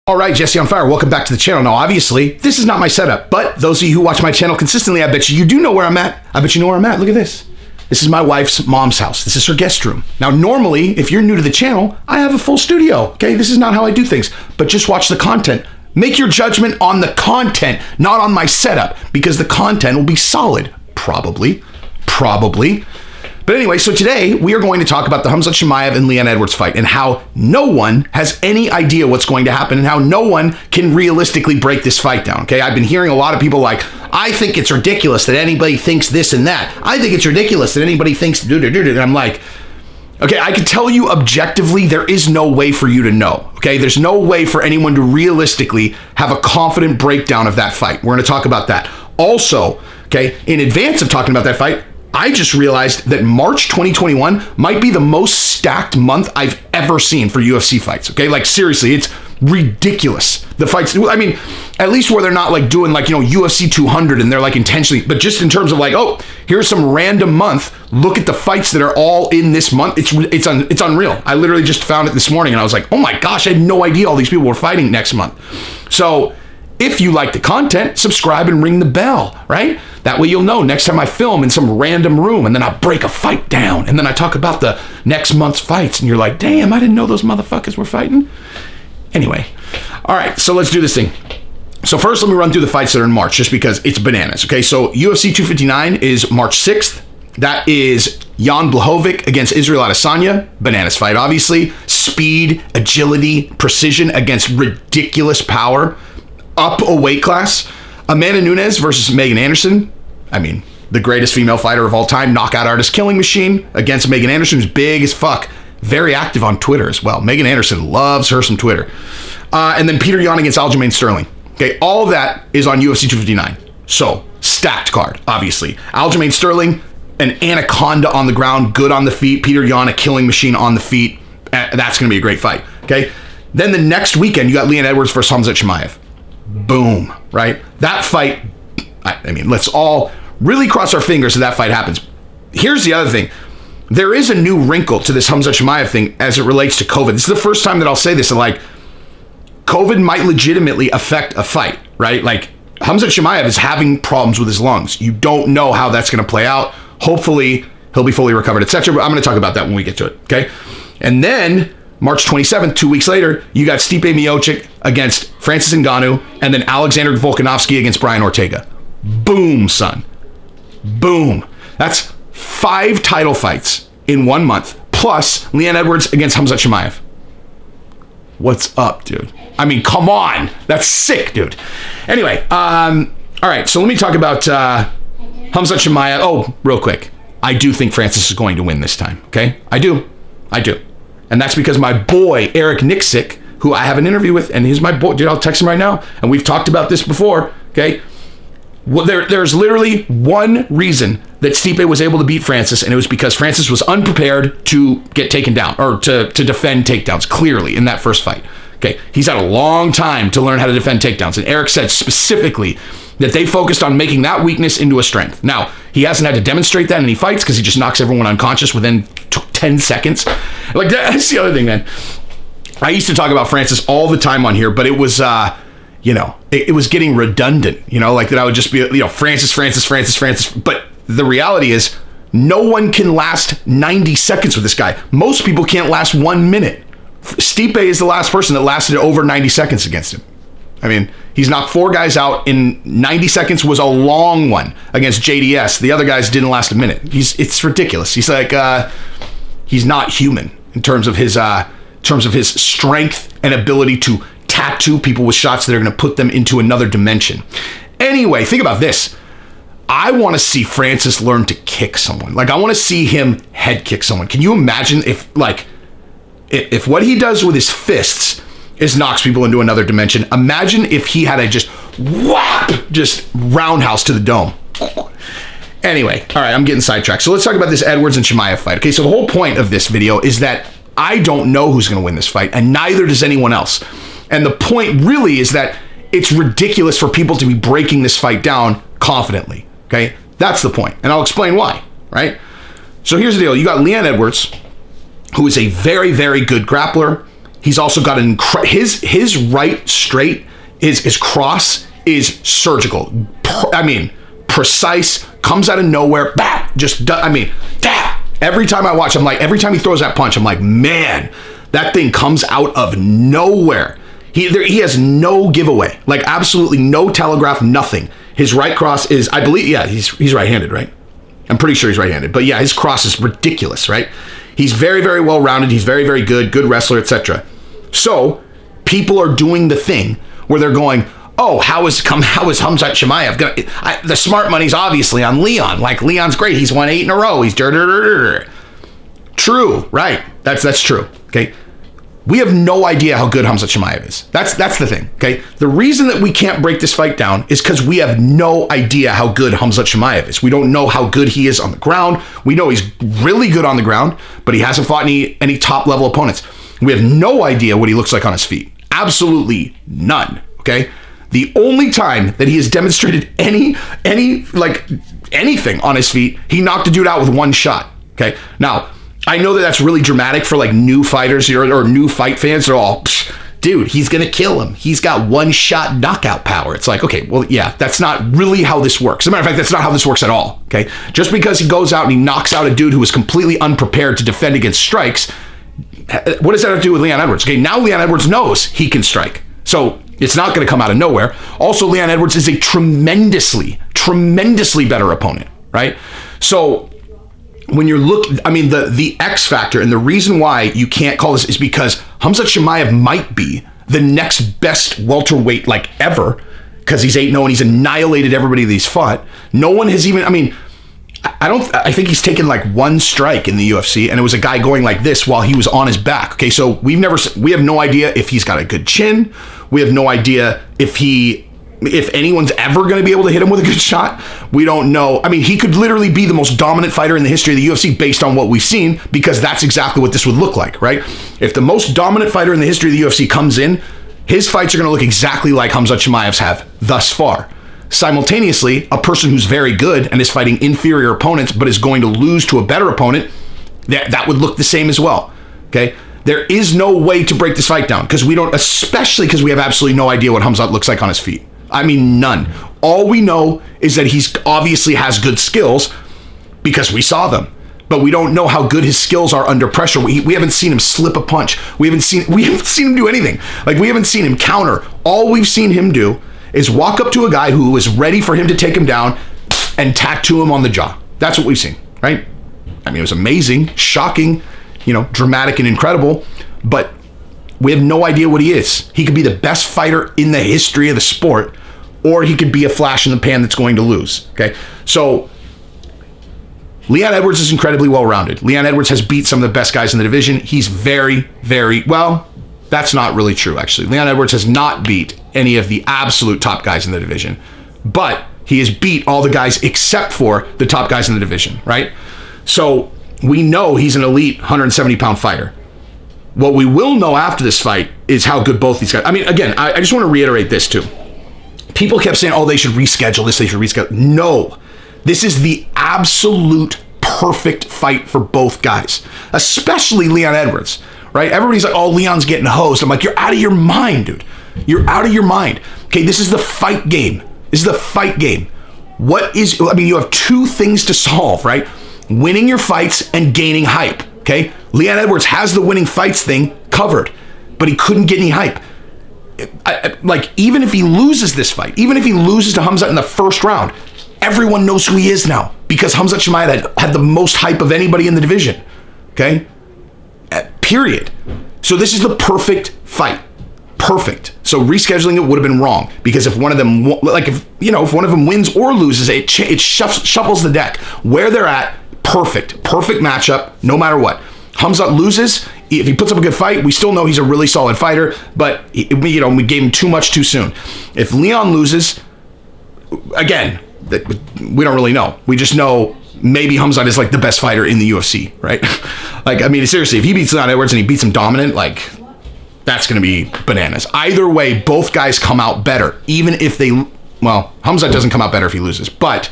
All right, Jesse on Fire, welcome back to the channel. Now, obviously, this is not my setup, but those of you who watch my channel consistently, I bet you do know where I'm at. I bet you know where I'm at. Look at this. This is my wife's mom's house. This is her guest room. Now, normally, if you're new to the channel, I have a full studio, okay? This is not how I do things, but just watch the content. Make your judgment on the content, not on my setup, because the content will be solid. Probably. But anyway, so today we are going to talk about the KHAMZAT CHIMAEV and Leon Edwards fight and how no one has any idea what's going to happen and how no one can realistically break this fight down, okay? I've been hearing a lot of people like, I think it's ridiculous that anybody thinks this and that. I think it's ridiculous that anybody thinks and I'm like, okay, I can tell you objectively, there is no way for you to know, okay? There's no way for anyone to realistically have a confident breakdown of that fight. We're going to talk about that. Also, okay, in advance of talking about that fight, I just realized that March 2021 might be the most stacked month I've ever seen for UFC fights, okay? Like, seriously, it's ridiculous. The fights, I mean, at least where they're not like doing like, UFC 200 and they're like intentionally, but just in terms of like, oh, here's some random month, look at the fights that are all in this month. It's unreal. I literally just found it this morning and I was like, oh my gosh, I had no idea all these people were fighting next month. So if you like the content, subscribe and ring the bell, right? That way you'll know next time I film in some random room and then I break a fight down and then I talk about the next month's fights and you're like, damn, I didn't know those motherfuckers were fighting. Anyway, all right, so let's do this thing. So first, let me run through the fights that are in March just because it's bananas, okay? So UFC 259 is March 6th. That is Jan Blachowicz against Israel Adesanya. Bananas fight, obviously. Speed, agility, precision against ridiculous power. Up a weight class. Amanda Nunes versus Megan Anderson. I mean, the greatest female fighter of all time. Knockout artist, killing machine against Megan Anderson, who's big as fuck. Very active on Twitter as well. Megan Anderson loves her some Twitter. And then Peter Yan against Aljamain Sterling. Okay, all of that is on UFC 259. So, stacked card, obviously. Aljamain Sterling, an anaconda on the ground, good on the feet. Peter Yan, a killing machine on the feet. That's going to be a great fight, okay? Then the next weekend, you got Leon Edwards versus KHAMZAT CHIMAEV. Boom, right? That fight, I mean, let's all really cross our fingers that fight happens. Here's the other thing. There is a new wrinkle to this KHAMZAT CHIMAEV thing as it relates to COVID. This is the first time that I'll say this, like, COVID might legitimately affect a fight, right? Like, KHAMZAT CHIMAEV is having problems with his lungs. You don't know how that's going to play out. Hopefully, he'll be fully recovered, etc. But I'm going to talk about that when we get to it, okay? And then March 27th, 2 weeks later, you got Stipe Miocic against Francis Ngannou, and then Alexander Volkanovski against Brian Ortega. Boom, son. Boom. That's 5 title fights in 1 month, plus Leon Edwards against KHAMZAT CHIMAEV. What's up, dude? I mean, come on. That's sick, dude. Anyway, all right, so let me talk about KHAMZAT CHIMAEV. Oh, real quick. I do think Francis is going to win this time, okay? I do. And that's because my boy, Eric Nixick, who I have an interview with, and he's my boy, dude, I'll text him right now, and we've talked about this before, okay? Well, there's literally one reason that Stipe was able to beat Francis, and it was because Francis was unprepared to get taken down, or to defend takedowns, clearly, in that first fight. Okay, he's had a long time to learn how to defend takedowns, and Eric said specifically that they focused on making that weakness into a strength. Now, he hasn't had to demonstrate that in any fights because he just knocks everyone unconscious within 10 seconds. Like, that's the other thing, man. I used to talk about Francis all the time on here, but it was, it was getting redundant, like that I would just be, Francis. But the reality is, no one can last 90 seconds with this guy. Most people can't last 1 minute. Stipe is the last person that lasted over 90 seconds against him. I mean, he's knocked 4 guys out in 90 seconds was a long one against JDS. The other guys didn't last a minute. It's ridiculous. He's like, he's not human in terms of his strength and ability to tattoo people with shots that are going to put them into another dimension. Anyway, think about this. I want to see Francis learn to kick someone. Like, I want to see him head kick someone. Can you imagine if what he does with his fists is knocks people into another dimension? Imagine if he had a just roundhouse to the dome. Anyway, all right, I'm getting sidetracked. So let's talk about this Edwards and CHIMAEV fight. Okay, so the whole point of this video is that I don't know who's going to win this fight, and neither does anyone else. And the point really is that it's ridiculous for people to be breaking this fight down confidently, okay? That's the point, and I'll explain why, right? So here's the deal. You got Leon Edwards, who is a very, very good grappler. He's also got his right straight, his cross is surgical. Precise, comes out of nowhere. Bah, every time I watch, every time he throws that punch, I'm like, man, that thing comes out of nowhere. He has no giveaway, like absolutely no telegraph, nothing. His right cross is, I believe, yeah, he's right-handed, right? I'm pretty sure he's right-handed, but yeah, his cross is ridiculous, right? He's very, very well-rounded. He's very, very good wrestler, etc. So people are doing the thing where they're going, oh, how is KHAMZAT CHIMAEV? The smart money's obviously on Leon. Like, Leon's great. He's won 8 in a row. He's True, right? That's true. Okay. We have no idea how good KHAMZAT CHIMAEV is. That's the thing. Okay. The reason that we can't break this fight down is because we have no idea how good KHAMZAT CHIMAEV is. We don't know how good he is on the ground. We know he's really good on the ground, but he hasn't fought any top level opponents. We have no idea what he looks like on his feet. Absolutely none. Okay. The only time that he has demonstrated anything on his feet, he knocked a dude out with one shot. Okay. Now, I know that that's really dramatic for like new fighters or new fight fans. They're all, dude, he's going to kill him. He's got one shot knockout power. It's like, okay, well, yeah, that's not really how this works. As a matter of fact, that's not how this works at all. Okay. Just because he goes out and he knocks out a dude who is completely unprepared to defend against strikes, what does that have to do with Leon Edwards? Okay. Now Leon Edwards knows he can strike. So it's not going to come out of nowhere. Also, Leon Edwards is a tremendously better opponent, right? So when you're the X factor and the reason why you can't call this is because KHAMZAT CHIMAEV might be the next best welterweight like ever, because he's 8-0 and he's annihilated everybody that he's fought. No one has even, I think he's taken like one strike in the UFC, and it was a guy going like this while he was on his back. Okay, so we have no idea if he's got a good chin. We have no idea if anyone's ever going to be able to hit him with a good shot. We don't know. He could literally be the most dominant fighter in the history of the UFC based on what we've seen, because that's exactly what this would look like, right? If the most dominant fighter in the history of the UFC comes in, his fights are going to look exactly like KHAMZAT CHIMAEV's have thus far. Simultaneously, a person who's very good and is fighting inferior opponents but is going to lose to a better opponent, that would look the same as well, okay? There is no way to break this fight down especially because we have absolutely no idea what KHAMZAT looks like on his feet. None. All we know is that he's obviously has good skills because we saw them, but we don't know how good his skills are under pressure. We haven't seen him slip a punch. We haven't seen him do anything. Like, we haven't seen him counter. All we've seen him do is walk up to a guy who is ready for him to take him down and tattoo him on the jaw. That's what we've seen, right? It was amazing, shocking, dramatic and incredible, but we have no idea what he is. He could be the best fighter in the history of the sport, or he could be a flash in the pan that's going to lose, okay? So Leon Edwards is incredibly well-rounded. Leon Edwards has beat some of the best guys in the division. He's very, very, well, that's not really true, actually. Leon Edwards has not beat any of the absolute top guys in the division, but he has beat all the guys except for the top guys in the division, right? So we know he's an elite 170-pound fighter. What we will know after this fight is how good both these guys. Again, I just want to reiterate this too. People kept saying, oh, they should reschedule this, they should reschedule. No, this is the absolute perfect fight for both guys, especially Leon Edwards, right? Everybody's like, oh, Leon's getting hosed. I'm like, you're out of your mind, dude. You're out of your mind. Okay, this is the fight game. This is the fight game. You have two things to solve, right? Winning your fights and gaining hype, okay? Leon Edwards has the winning fights thing covered, but he couldn't get any hype. Even if he loses this fight, even if he loses to KHAMZAT in the first round, everyone knows who he is now, because KHAMZAT CHIMAEV had the most hype of anybody in the division, okay? Period. So this is the perfect fight. Perfect. So rescheduling it would have been wrong, because if one of them, if one of them wins or loses, it shuffles the deck. Where they're at, perfect matchup, no matter what. KHAMZAT loses, if he puts up a good fight, we still know he's a really solid fighter, but we gave him too much too soon. If Leon loses, again, we don't really know. We just know maybe KHAMZAT is like the best fighter in the UFC, right? Seriously, if he beats Leon Edwards and he beats him dominant, that's going to be bananas. Either way, both guys come out better, even if KHAMZAT doesn't come out better if he loses, but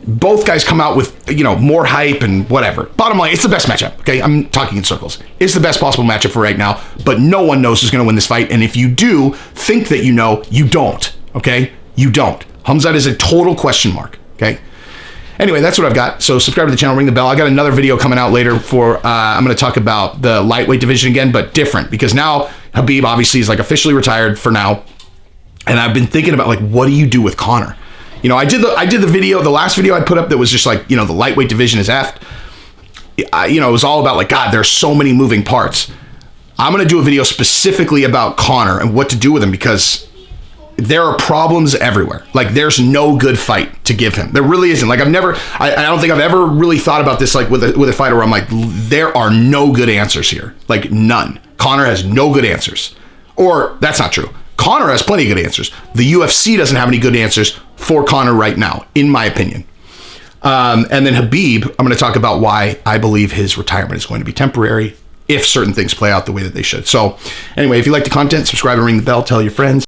both guys come out with, more hype and whatever. Bottom line, it's the best matchup. Okay, I'm talking in circles. It's the best possible matchup for right now, but no one knows who's going to win this fight. And if you do think that you know, you don't. Okay, you don't. KHAMZAT is a total question mark. Okay. Anyway, that's what I've got. So subscribe to the channel, ring the bell. I got another video coming out later for, I'm going to talk about the lightweight division again, but different, because now Khabib obviously is like officially retired for now. And I've been thinking about, like, what do you do with Conor? I did the video, the last video I put up that was just like, the lightweight division is effed. It was all about, like, God, there's so many moving parts. I'm going to do a video specifically about Conor and what to do with him, because there are problems everywhere. Like, there's no good fight to give him. There really isn't. Like, I don't think I've ever really thought about this, like, with a fighter where I'm like, there are no good answers here. Like, none. Conor has no good answers. Or, that's not true. Conor has plenty of good answers. The UFC doesn't have any good answers for Conor right now, in my opinion. And then Khabib, I'm going to talk about why I believe his retirement is going to be temporary if certain things play out the way that they should. So, anyway, if you like the content, subscribe and ring the bell. Tell your friends.